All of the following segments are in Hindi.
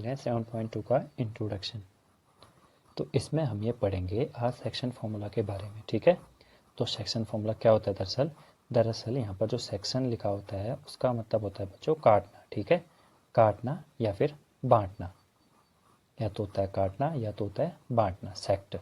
वाले हैं 7.2 का इंट्रोडक्शन। तो इसमें हम ये पढ़ेंगे आज सेक्शन फॉर्मूला के बारे में। ठीक है, तो सेक्शन फॉर्मूला क्या होता है? दरअसल यहाँ पर जो सेक्शन लिखा होता है उसका मतलब होता है बच्चों काटना। ठीक है, काटना या फिर बांटना, या तो होता है काटना या तो होता है बांटना, सेक्ट।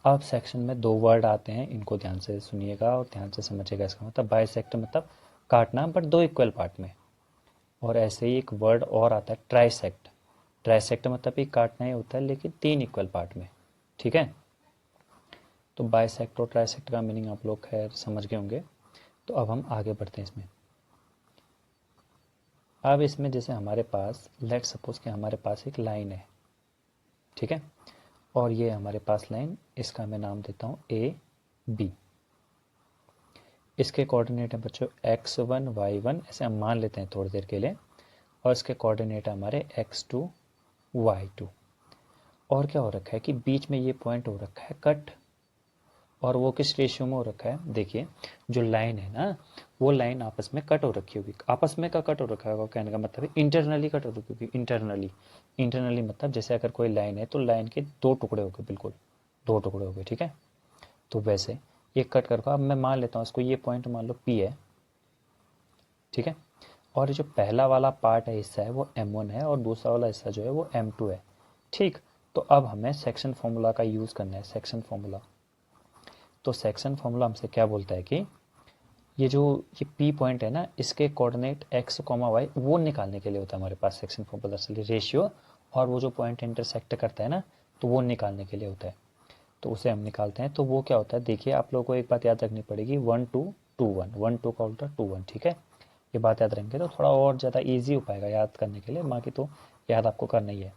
अब सेक्शन में दो वर्ड आते हैं, इनको ध्यान से सुनिएगा और ध्यान से समझिएगा। इसका मतलब बाइसेक्ट मतलब काटना बट दो इक्वल पार्ट में। और ऐसे ही एक वर्ड और आता है ट्राइसेक्ट। ट्राइसेक्ट मतलब भी काटना ही होता है लेकिन तीन इक्वल पार्ट में। ठीक है, तो बाइसेक्ट और ट्राइसेक्ट का मीनिंग आप लोग खैर समझ गए होंगे। तो अब हम आगे बढ़ते हैं इसमें। अब इसमें जैसे हमारे पास लेट सपोज कि हमारे पास एक लाइन है, ठीक है, और ये हमारे पास लाइन, इसका मैं नाम देता हूँ ए बी। इसके कोऑर्डिनेट है बच्चों x1 y1, ऐसे हम मान लेते हैं थोड़ी देर के लिए, और इसके कोऑर्डिनेट है हमारे x2 y2। और क्या हो रखा है कि बीच में ये पॉइंट हो रखा है कट, और वो किस रेशियो में हो रखा है? देखिए, जो लाइन है ना, वो लाइन आपस में कट हो रखी होगी। आपस में का कट हो रखा होगा, कहने का मतलब है इंटरनली कट हो रखी होगी। इंटरनली मतलब जैसे अगर कोई लाइन है तो लाइन के दो टुकड़े हो गए, बिल्कुल दो टुकड़े हो गए। ठीक है, तो वैसे ये कट करके अब मैं मान लेता हूँ इसको, ये पॉइंट मान लो P है। ठीक है, और ये जो पहला वाला पार्ट है, हिस्सा है, वो M1 है, और दूसरा वाला हिस्सा जो है वो M2 है। ठीक, तो अब हमें सेक्शन फॉर्मूला का यूज़ करना है, सेक्शन फॉर्मूला। तो सेक्शन फॉर्मूला हमसे क्या बोलता है कि ये P पॉइंट है ना, इसके कोऑर्डिनेट x, y वो निकालने के लिए होता है हमारे पास सेक्शन फॉर्मूला। दरअसल रेशियो और वो जो पॉइंट इंटरसेक्ट करता है ना, तो वो निकालने के लिए होता है। तो उसे हम निकालते हैं। तो वो क्या होता है, देखिए आप लोगों को एक बात याद रखनी पड़ेगी, 1 2 2 1, 1 2 का उल्टा 2 1। ठीक है, ये बात याद रखेंगे तो थोड़ा और ज़्यादा ईजी हो पाएगा याद करने के लिए, बाकी तो याद आपको करना ही है।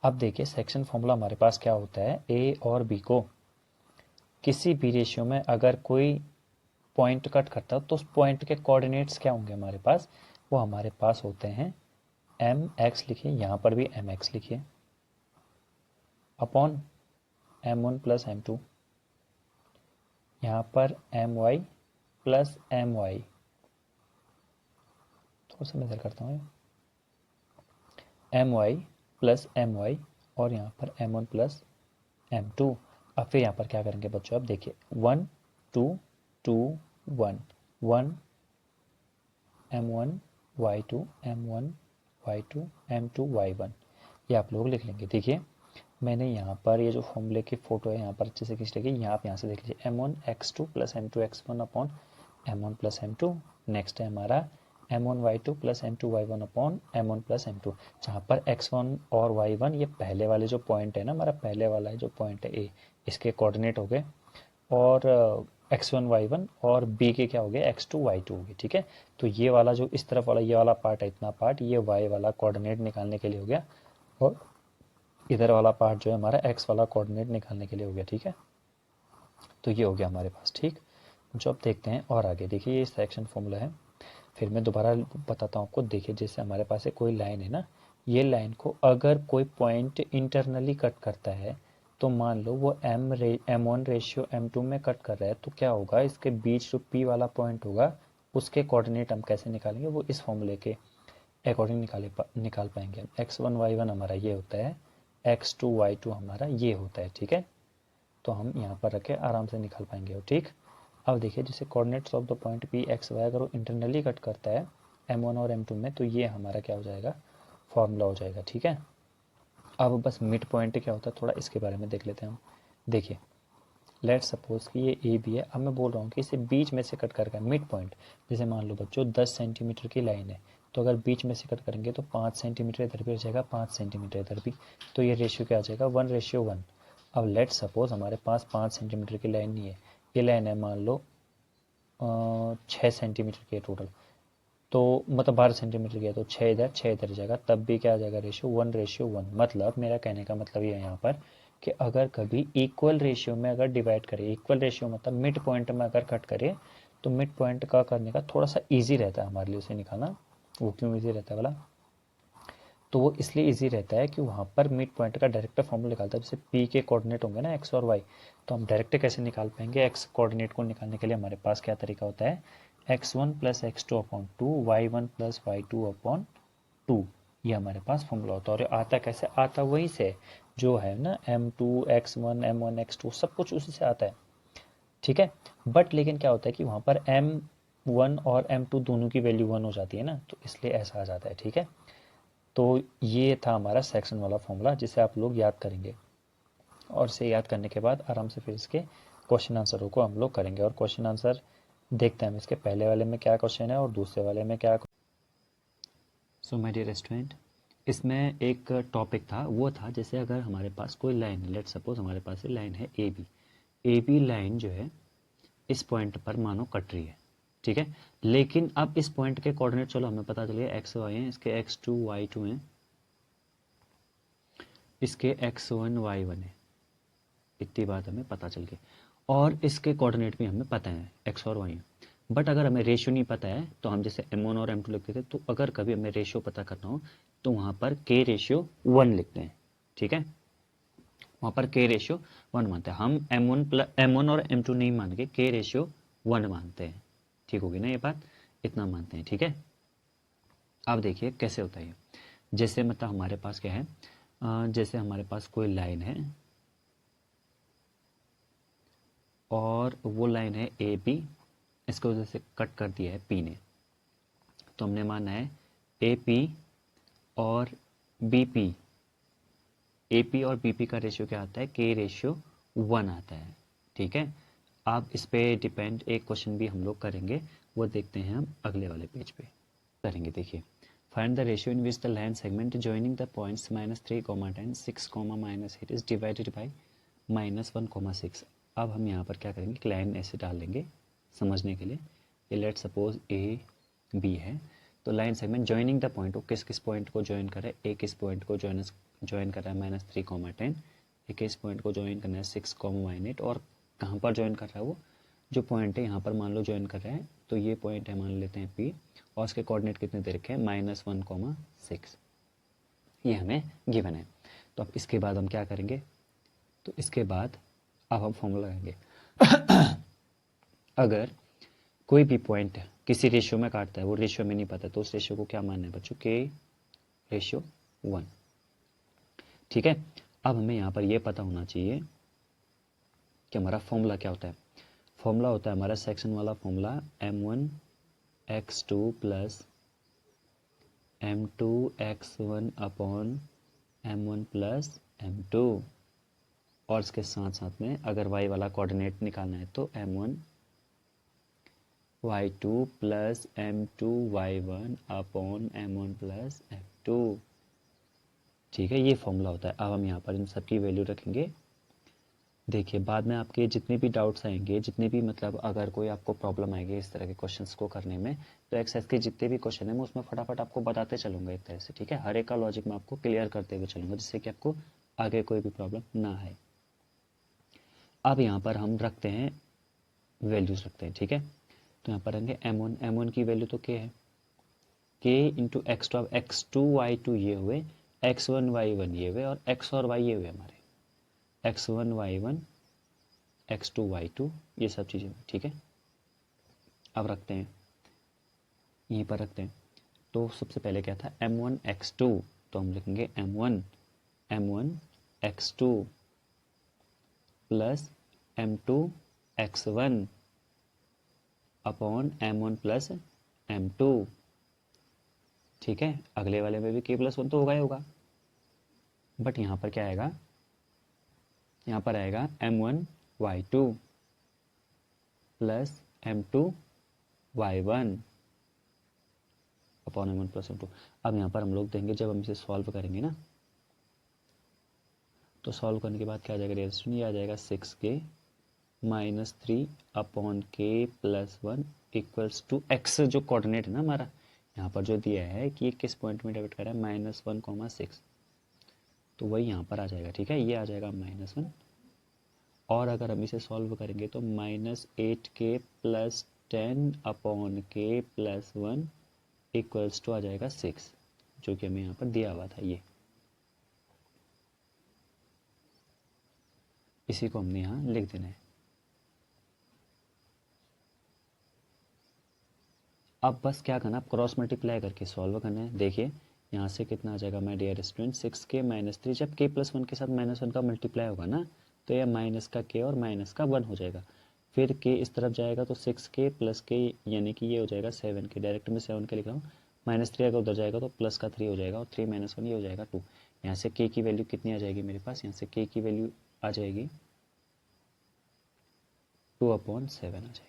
अब देखिए सेक्शन फॉर्मूला हमारे पास क्या होता है, ए और बी को किसी भी रेशियो में अगर कोई पॉइंट कट करता है तो उस पॉइंट के कोऑर्डिनेट्स क्या होंगे हमारे पास? वो हमारे पास होते हैं एम एक्स, लिखिए यहाँ पर भी एम एक्स लिखिए, अपॉन M1 प्लस M2, यहाँ पर My प्लस My, थोड़ा सा मैं इधर करता हूँ, My प्लस My, और यहाँ पर M1 प्लस M2। अब फिर यहाँ पर क्या करेंगे बच्चों, अब देखिए 1 2 2 1 1 M1 Y2 M1 Y2 M2 Y1, ये आप लोग लिख लेंगे। देखिए मैंने यहाँ पर ये जो फॉर्मूले की फ़ोटो है यहाँ पर अच्छे से खींच लेगी, यहाँ से देख लीजिए M1 X2 plus M2 X1 upon M1 plus M2। Next है हमारा M1 Y2 plus M2 Y1 upon M1 plus M2, जहाँ पर X1 और Y1 ये पहले वाले जो पॉइंट है ना, हमारा पहले वाला जो पॉइंट है A, इसके कोऑर्डिनेट हो गए, और X1 Y1 और B के क्या हो गए, X2 Y2 हो गए। ठीक है, तो ये वाला जो इस तरफ वाला ये वाला पार्ट है, इतना पार्ट, ये Y वाला कोऑर्डिनेट निकालने के लिए हो गया, और इधर वाला पार्ट जो है हमारा x वाला कोऑर्डिनेट निकालने के लिए हो गया। ठीक है, तो ये हो गया हमारे पास। ठीक, जो अब देखते हैं और आगे, देखिए ये सेक्शन फॉर्मूला है, फिर मैं दोबारा बताता हूँ आपको। देखिए जैसे हमारे पास है कोई लाइन है ना, ये लाइन को अगर कोई पॉइंट इंटरनली कट करता है, तो मान लो वो M1 रेशियो M2 में कट कर रहा है, तो क्या होगा, इसके बीच जो P वाला पॉइंट होगा उसके कोऑर्डिनेट हम कैसे निकालेंगे, वो इस फॉर्मूले के अकॉर्डिंग निकाल पाएंगे। x1 y1 हमारा ये होता है, x2 y2 हमारा ये होता है। ठीक है, तो हम यहाँ पर रखे आराम से निकाल पाएंगे। ठीक, अब देखिए जैसे coordinates of the point P x y अगर वो इंटरनली कट करता है M1 और M2 में, तो ये हमारा क्या हो जाएगा, फॉर्मूला हो जाएगा। ठीक है, अब बस मिड पॉइंट क्या होता है थोड़ा इसके बारे में देख लेते हैं हम। देखिए लेट सपोज कि ये ए बी है, अब मैं बोल रहा हूँ कि इसे बीच में से कट करके मिड पॉइंट, जैसे मान लो बच्चों 10 सेंटीमीटर की लाइन है, तो अगर बीच में से कट करेंगे तो 5 सेंटीमीटर इधर भी हो जाएगा, 5 सेंटीमीटर इधर भी, तो ये रेशियो क्या आ जाएगा, 1:1। अब लेट सपोज हमारे पास 5 सेंटीमीटर की लाइन नहीं है, ये लाइन है मान लो 6 सेंटीमीटर की है टोटल, तो मतलब 12 सेंटीमीटर की है, तो 6 इधर जाएगा, तब भी क्या आ जाएगा रेशियो, 1:1। मतलब मेरा कहने का मतलब ये है यहाँ पर कि अगर कभी इक्वल रेशियो में अगर डिवाइड करें, इक्वल रेशियो मतलब मिड पॉइंट में अगर कट करें, तो मिड पॉइंट का करने का थोड़ा सा ईजी रहता है हमारे लिए उसे निकालना। वो क्यों ईजी रहता है बोला, तो वो इसलिए ईजी रहता है कि वहाँ पर मिड पॉइंट का डायरेक्ट फॉर्मूला निकालता है। जैसे पी के कोऑर्डिनेट होंगे ना एक्स और वाई, तो हम डायरेक्ट कैसे निकाल पाएंगे, एक्स कोऑर्डिनेट को निकालने के लिए हमारे पास क्या तरीका होता है, x1 plus x2 upon 2, y1 plus y2 upon 2। ये हमारे पास फॉर्मूला होता है। और ये आता कैसे, आता वहीं से जो है ना m2x1 m1x2 सब कुछ उसी से आता है, ठीक है। बट लेकिन क्या होता है कि वहाँ पर m1 और m2 दोनों की वैल्यू 1 हो जाती है ना, तो इसलिए ऐसा आ जाता है, ठीक है। तो ये था हमारा सेक्शन वाला फॉर्मूला जिसे आप लोग याद करेंगे, और इसे याद करने के बाद आराम से फिर इसके क्वेश्चन आंसरों को हम लोग करेंगे। और क्वेश्चन आंसर देखते हैं हम इसके पहले वाले में क्या क्वेश्चन है और दूसरे वाले में क्या। सो माय डियर स्टूडेंट, इसमें एक टॉपिक था, वो था जैसे अगर हमारे पास कोई लाइन है, लेट सपोज हमारे पास ये लाइन है ए बी लाइन जो है इस पॉइंट पर मानो कट रही है, ठीक है। लेकिन अब इस पॉइंट के कोऑर्डिनेट चलो हमें पता चल गया एक्स वाई हैं, इसके x2 y2 हैं, इसके x1 y1 है, इतनी बात हमें पता चल गई। और इसके कोऑर्डिनेट भी हमें पता है x और y है। बट अगर हमें रेशियो नहीं पता है तो हम जैसे m1 और m2 लिखते थे, तो अगर कभी हमें रेशियो पता करना हो तो वहाँ पर k रेशियो 1 लिखते हैं, ठीक है। वहाँ पर k रेशियो 1 मानते हैं हम, m1 और m2 नहीं मान के k रेशियो 1 मानते हैं, ठीक होगी ना ये बात, इतना मानते हैं, ठीक है। अब देखिए कैसे होता है ये, जैसे मतलब हमारे पास क्या है, जैसे हमारे पास कोई लाइन है और वो लाइन है ए पी, इसको वजह से कट कर दिया है पी ने, तो हमने माना है ए पी और बी पी, ए पी और बी पी का रेशियो क्या आता है, के रेशियो 1 आता है, ठीक है। आप इस पे डिपेंड एक क्वेश्चन भी हम लोग करेंगे, वो देखते हैं हम अगले वाले पेज पे करेंगे। देखिए, find the ratio in which the line segment joining the points -3, 10, 6, -8 is divided by -1, 6। अब हम यहाँ पर क्या करेंगे, एक लाइन ऐसे डाल लेंगे समझने के लिए। ये लेट सपोज ए बी है, तो line segment joining the point, वो किस किस पॉइंट को ज्वाइन कर रहा है, ए किस पॉइंट को ज्वाइन कर रहा है -3, 10, ए किस पॉइंट को ज्वाइन करना है 6, -8, और कहाँ पर ज्वाइन कर रहा है वो जो पॉइंट है यहाँ पर मान लो ज्वाइन कर रहा है, तो ये पॉइंट है मान लेते हैं पी, और उसके कोऑर्डिनेट कितने दे रखे हैं -1, 6, ये हमें गिवन है। तो अब इसके बाद हम क्या करेंगे, तो इसके बाद अब हम फॉर्मूला लगाएंगे। अगर कोई भी पॉइंट किसी रेशियो में काटता है, वो रेशियो में नहीं पता, तो उस रेशियो को क्या मानना है बच्चों, के रेशियो 1, ठीक है। अब हमें यहाँ पर ये पता होना चाहिए कि हमारा फॉर्मूला क्या होता है। फॉर्मूला होता है हमारा सेक्शन वाला formula m1x2 plus m2x1 upon m1 plus m2, और इसके साथ साथ में अगर y वाला कोऑर्डिनेट निकालना है तो m1 y2 plus m2 y1 upon m1 plus m2, ठीक है। ये फॉर्मूला होता है। अब हम यहाँ पर इन सब की वैल्यू रखेंगे। देखिए, बाद में आपके जितने भी डाउट्स आएंगे, जितने भी मतलब अगर कोई आपको प्रॉब्लम आएगी इस तरह के क्वेश्चंस को करने में, तो एक्सरसाइज के जितने भी क्वेश्चन है मैं उसमें फटाफट आपको बताते चलूँगा एक तरह से, ठीक है। हर एक का लॉजिक मैं आपको क्लियर करते हुए चलूँगा, जिससे कि आपको आगे कोई भी प्रॉब्लम ना आए। अब यहाँ पर हम रखते हैं वैल्यूज़ रखते हैं, ठीक है। तो यहाँ पर रहेंगे m1 की वैल्यू तो k है, k इंटू एक्स टू, अब x2 y2 ये हुए, x1 y1 ये हुए, और x और y ये हुए हमारे, x1 y1 x2 y2, ये सब चीज़ें, ठीक है। अब रखते हैं, यहीं पर रखते हैं। तो सबसे पहले क्या था m1 x2, तो हम लिखेंगे m1 x2 plus m2 x1 upon m1 plus m2, ठीक है। अगले वाले में भी k+1 तो होगा ही होगा, बट यहाँ पर क्या आएगा, यहाँ पर आएगा m1 y2 plus m2 y1 upon m1 plus m2। अब यहाँ पर हम लोग देंगे, जब हम इसे सॉल्व करेंगे ना, तो सॉल्व करने के बाद क्या आ जाएगा, रेजिस्टेंस ये आ जाएगा 6k -3 upon k+1 equals to x, जो कोऑर्डिनेट है ना हमारा यहाँ पर जो दिया है कि ये किस पॉइंट में डिवाइड कर रहा है -1, 6, तो वही यहाँ पर आ जाएगा, ठीक है। ये आ जाएगा -1, और अगर हम इसे सॉल्व करेंगे तो -8k + 10 upon k+1 equals to आ जाएगा 6, जो कि हमें यहाँ पर दिया हुआ था। ये इसी को हमने यहाँ लिख देना है। अब बस क्या करना, आप क्रॉस मल्टीप्लाई करके सॉल्व करना है। देखिए, यहाँ से कितना आ जाएगा my dear student 6k minus 3, जब k प्लस 1 के साथ माइनस 1 का मल्टीप्लाई होगा ना तो यह माइनस का k और माइनस का 1 हो जाएगा। फिर k इस तरफ जाएगा तो 6k प्लस k यानी कि ये हो जाएगा 7k, डायरेक्ट में 7k लिख रहा हूँ। माइनस 3 अगर उधर जाएगा तो प्लस का 3 हो जाएगा और 3 माइनस 1 ये हो जाएगा 2। यहाँ से k की वैल्यू कितनी आ जाएगी मेरे पास, यहाँ से k की वैल्यू आ जाएगी 2/7 आ जाएगी।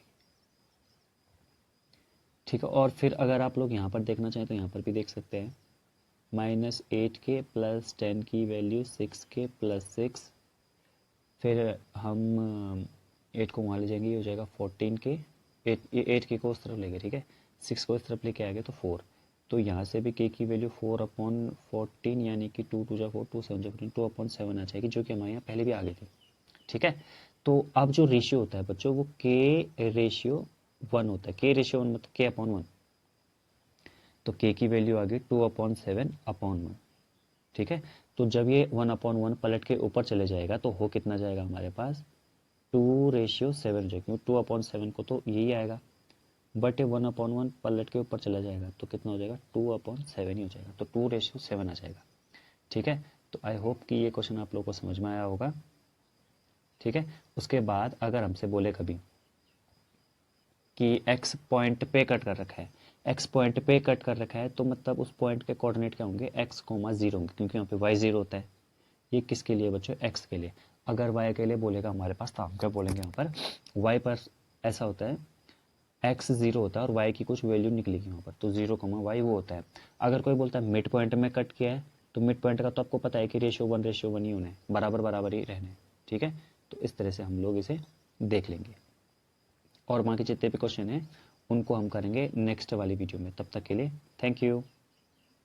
ठीक है, और फिर अगर आप लोग यहाँ पर देखना चाहें तो यहाँ पर भी देख सकते हैं -8k प्लस 10 की वैल्यू 6k प्लस 6, फिर हम 8 को वहाँ ले जाएंगे, ये हो जाएगा 14k, 8k को उस तरफ लेंगे, ठीक है, 6 को इस तरफ लेके आएंगे तो 4। तो यहाँ से भी k की वैल्यू 4/14 यानी कि 2 2 जा 4 2 7 जा 14 2/7 आ जाएगी, जो कि हमारे यहाँ पहले भी आ गई थी। ठीक है, तो अब जो रेशियो होता है बच्चों वो k/1 होता है। k/1 मतलब k/1, तो k की वैल्यू आ गई 2/7/1। ठीक है, तो जब ये 1/1 पलट के ऊपर चले जाएगा तो हो कितना जाएगा हमारे पास 2/7 जाएगा, क्योंकि 2/7 को तो यही आएगा, बट ये 1/1 पलट के ऊपर चला जाएगा तो कितना हो जाएगा 2/7 ही हो जाएगा, तो 2/7 आ जाएगा। ठीक है, तो आई होप कि ये क्वेश्चन आप लोगों को समझ में आया होगा। ठीक है, उसके बाद अगर हमसे बोले कभी कि x पॉइंट पे कट कर रखा है, x पॉइंट पे कट कर रखा है तो मतलब उस पॉइंट के कोऑर्डिनेट क्या होंगे, x, 0 होंगे, क्योंकि यहाँ पे y 0 होता है। ये किसके लिए बच्चों, x के लिए। अगर y के लिए बोलेगा हमारे पास तो हम क्या बोलेंगे यहाँ पर, y पर ऐसा होता है x 0 होता है और y की कुछ वैल्यू निकलेगी वहाँ पर, तो 0, y वो होता है। अगर कोई बोलता है मिड पॉइंट में कट किया है तो मिड पॉइंट का तो आपको पता है कि रेशियो 1 ही होना है, बराबर बराबर ही रहना है। ठीक है, तो इस तरह से हम लोग इसे देख लेंगे और बाकी जितने भी क्वेश्चन हैं उनको हम करेंगे नेक्स्ट वाली वीडियो में। तब तक के लिए थैंक यू।